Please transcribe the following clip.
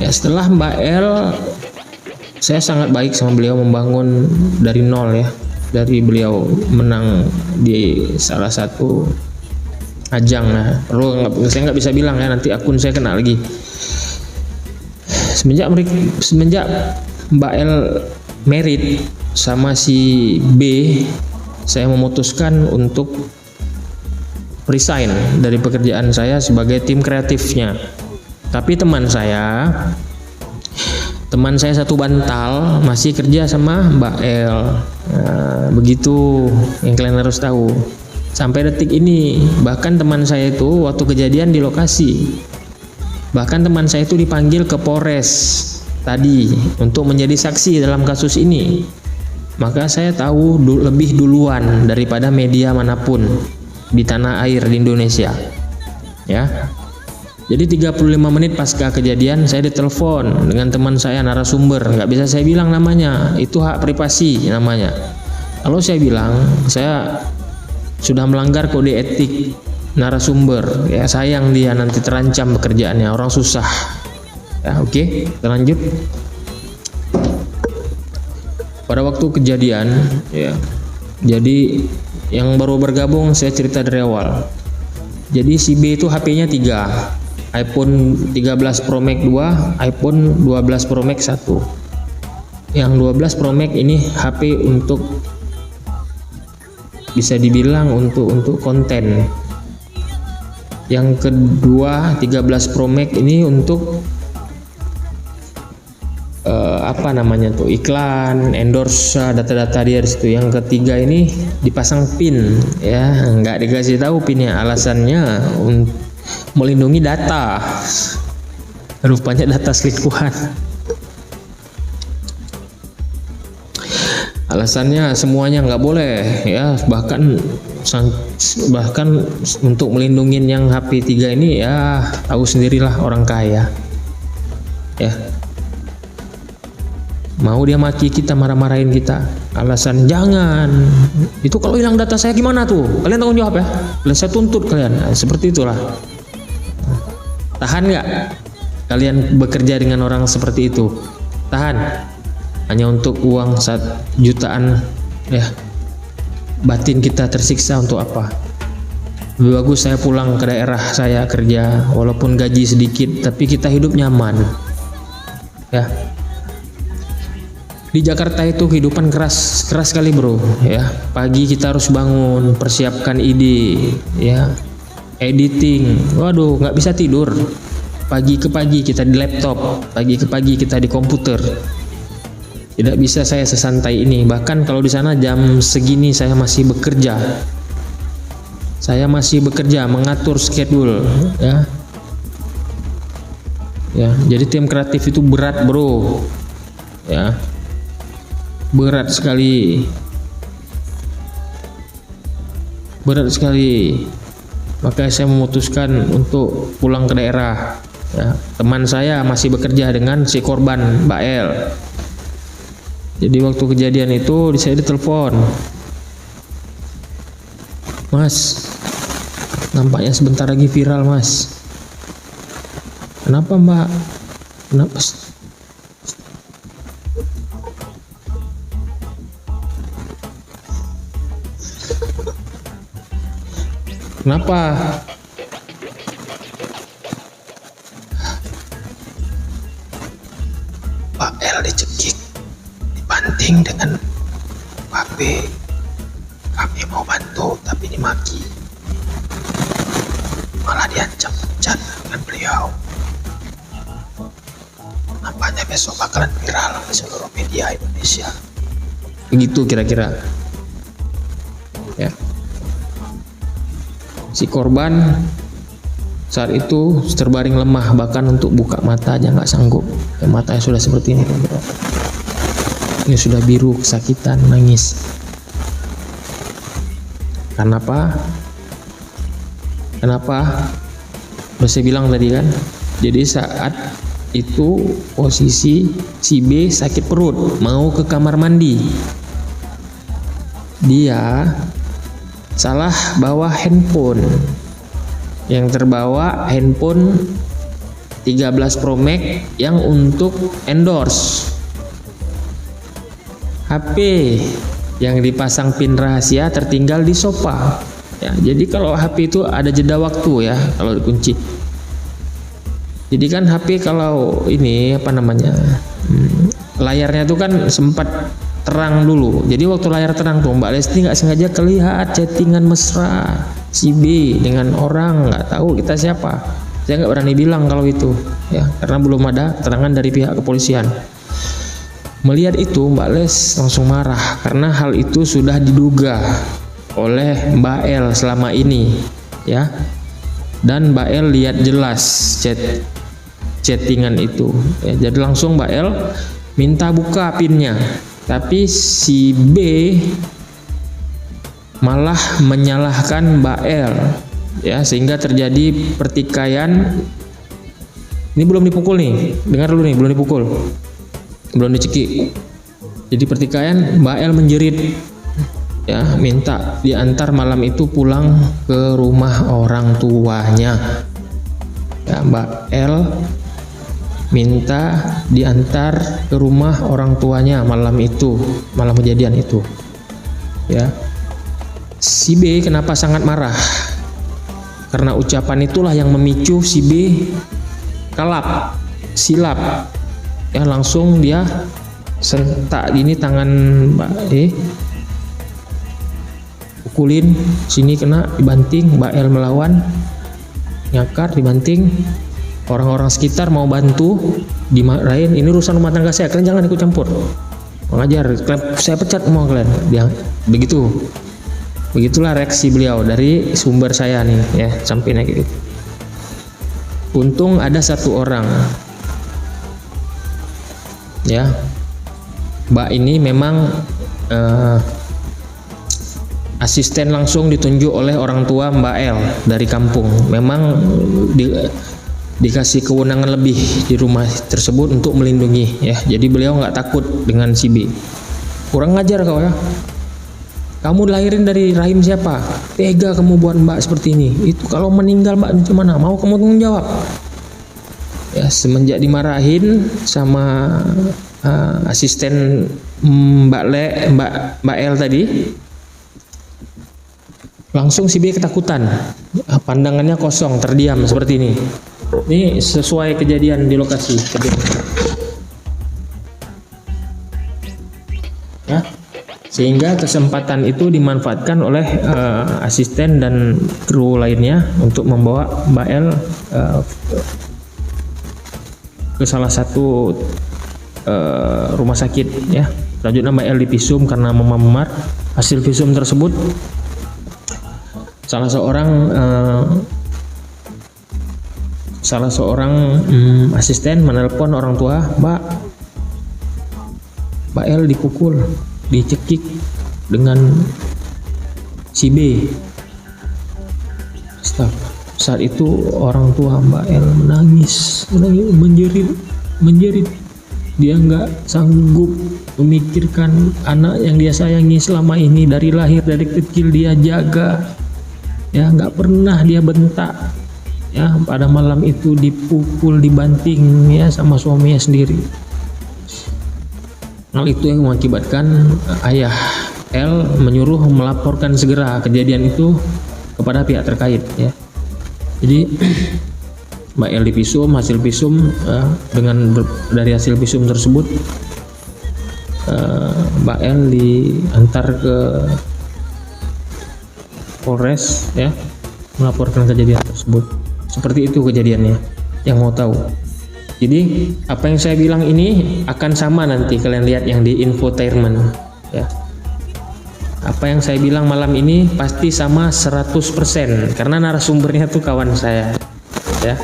Ya, setelah Mbak L, saya sangat baik sama beliau, membangun dari nol ya. Dari beliau menang di salah satu ajang. Nah, saya nggak bisa bilang ya, nanti akun saya kena lagi. Semenjak Mbak L merit sama si B, saya memutuskan untuk resign dari pekerjaan saya sebagai tim kreatifnya. Tapi teman saya satu bantal masih kerja sama Mbak L. Nah, begitu yang kalian harus tahu. Sampai detik ini, bahkan teman saya itu waktu kejadian di lokasi, bahkan teman saya itu dipanggil ke Polres tadi untuk menjadi saksi dalam kasus ini. Maka saya tahu lebih duluan daripada media manapun di tanah air di Indonesia. Ya. Jadi 35 menit pasca kejadian saya ditelepon dengan teman saya narasumber, nggak bisa saya bilang namanya, itu hak privasi namanya. Kalau saya bilang saya sudah melanggar kode etik narasumber, ya sayang dia nanti terancam pekerjaannya, orang susah. Ya, oke, kita lanjut. Pada waktu kejadian, ya, jadi yang baru bergabung saya cerita dari awal. Jadi si B itu HP-nya 3. iPhone 13 Pro Max 2, iPhone 12 Pro Max 1. Yang 12 Pro Max ini HP untuk bisa dibilang untuk konten. Yang kedua 13 Pro Max ini untuk apa namanya tuh, iklan, endorse data-data dia di situ. Yang ketiga ini dipasang pin, ya nggak dikasih tahu pinnya, alasannya melindungi data, rupanya data selingkuhan. Alasannya semuanya nggak boleh ya, bahkan untuk melindungi yang HP 3 ini ya tahu sendirilah orang kaya ya. Mau dia maki kita, marah-marahin kita, alasan jangan itu, kalau hilang data saya gimana tuh, kalian tanggung jawab ya, saya tuntut kalian. Nah, seperti itulah. Tahan nggak kalian bekerja dengan orang seperti itu? Tahan hanya untuk uang 1 jutaan ya, batin kita tersiksa untuk apa? Lebih bagus saya pulang ke daerah saya kerja, walaupun gaji sedikit tapi kita hidup nyaman ya. Di Jakarta itu kehidupan keras sekali bro ya. Pagi kita harus bangun, persiapkan ide ya, editing, waduh nggak bisa tidur. Pagi ke pagi kita di laptop, pagi ke pagi kita di komputer. Tidak bisa saya sesantai ini. Bahkan kalau di sana jam segini saya masih bekerja. Saya masih bekerja, mengatur schedule ya. Ya, jadi tim kreatif itu berat bro ya. Berat sekali. Maka saya memutuskan untuk pulang ke daerah ya. Teman saya masih bekerja dengan si korban Mbak L. Jadi waktu kejadian itu saya ditelepon, Mas, nampaknya sebentar lagi viral Mas. Kenapa Mbak? Kenapa? Kenapa? Pak L dicekik, dibanting dengan Pak B. Kami mau bantu tapi dimaki, malah diancam pecat dengan beliau. Nampaknya besok bakalan viral di seluruh media Indonesia. Begitu kira-kira ya. Si korban saat itu terbaring lemah, bahkan untuk buka mata aja nggak sanggup. Ya, matanya sudah seperti ini. Ini sudah biru, kesakitan, nangis. Kenapa? Udah saya bilang tadi kan. Jadi saat itu posisi si B sakit perut, mau ke kamar mandi. Dia salah bawa handphone. Yang terbawa handphone 13 Pro Max yang untuk endorse. HP yang dipasang pin rahasia tertinggal di sofa. Ya, jadi kalau HP itu ada jeda waktu ya kalau dikunci. Jadi kan HP kalau ini apa namanya, layarnya itu kan sempat terang dulu. Jadi waktu layar terang tuh Mbak Lesti nggak sengaja kelihat chattingan mesra si B dengan orang nggak tahu kita siapa. Saya nggak berani bilang kalau itu ya karena belum ada keterangan dari pihak kepolisian. Melihat itu Mbak Les langsung marah karena hal itu sudah diduga oleh Mbak L selama ini ya, dan Mbak L lihat jelas chattingan itu ya. Jadi langsung Mbak L minta buka pinnya, tapi si B malah menyalahkan Mbak L ya, sehingga terjadi pertikaian. Ini belum dipukul nih, dengar dulu nih, belum dipukul, belum dicekik. Jadi pertikaian, Mbak L menjerit ya, minta diantar malam itu pulang ke rumah orang tuanya ya. Mbak L minta diantar ke rumah orang tuanya malam itu, malam kejadian itu ya. Si B kenapa sangat marah? Karena ucapan itulah yang memicu si B silap ya, langsung dia sentak ini tangan Mbak E, pukulin sini kena, dibanting. Mbak L melawan, nyakar, dibanting. Orang-orang sekitar mau bantu, dimarahin, ini urusan rumah tangga saya, kalian jangan ikut campur, mengajar, saya pecat semua kalian. Dia begitulah reaksi beliau dari sumber saya nih ya, sampai naik gitu. Untung ada satu orang ya, Mbak ini memang asisten langsung ditunjuk oleh orang tua Mbak L dari kampung. Memang dikasih kewenangan lebih di rumah tersebut untuk melindungi ya. Jadi beliau nggak takut dengan si B. Kurang ngajar kau ya, kamu dilahirin dari rahim siapa? Tega kamu buat Mbak seperti ini. Itu kalau meninggal Mbak gimana? Mau kamu tanggung jawab? Ya, semenjak dimarahin sama asisten Mbak L tadi, langsung si B ketakutan. Pandangannya kosong, terdiam seperti ini. Ini sesuai kejadian di lokasi ya. Sehingga kesempatan itu dimanfaatkan oleh asisten dan kru lainnya untuk membawa Mbak L ke salah satu rumah sakit ya. Selanjutnya Mbak L divisum karena memar. Hasil visum tersebut salah seorang asisten menelpon orang tua, Mbak L dipukul, dicekik dengan si B. Saat itu orang tua Mbak L menangis, menjerit. Dia nggak sanggup memikirkan anak yang dia sayangi selama ini, dari lahir, dari kecil dia jaga ya, nggak pernah dia bentak ya. Pada malam itu dipukul, dibanting ya sama suaminya sendiri. Hal itu yang mengakibatkan ayah L menyuruh melaporkan segera kejadian itu kepada pihak terkait ya. Jadi Mbak L divisum, hasil visum dari hasil visum tersebut Mbak L diantar ke Polres ya, melaporkan kejadian tersebut. Seperti itu kejadiannya, yang mau tahu. Jadi apa yang saya bilang ini akan sama nanti kalian lihat yang di infotainment ya. Apa yang saya bilang malam ini pasti sama 100% karena narasumbernya tuh kawan saya ya.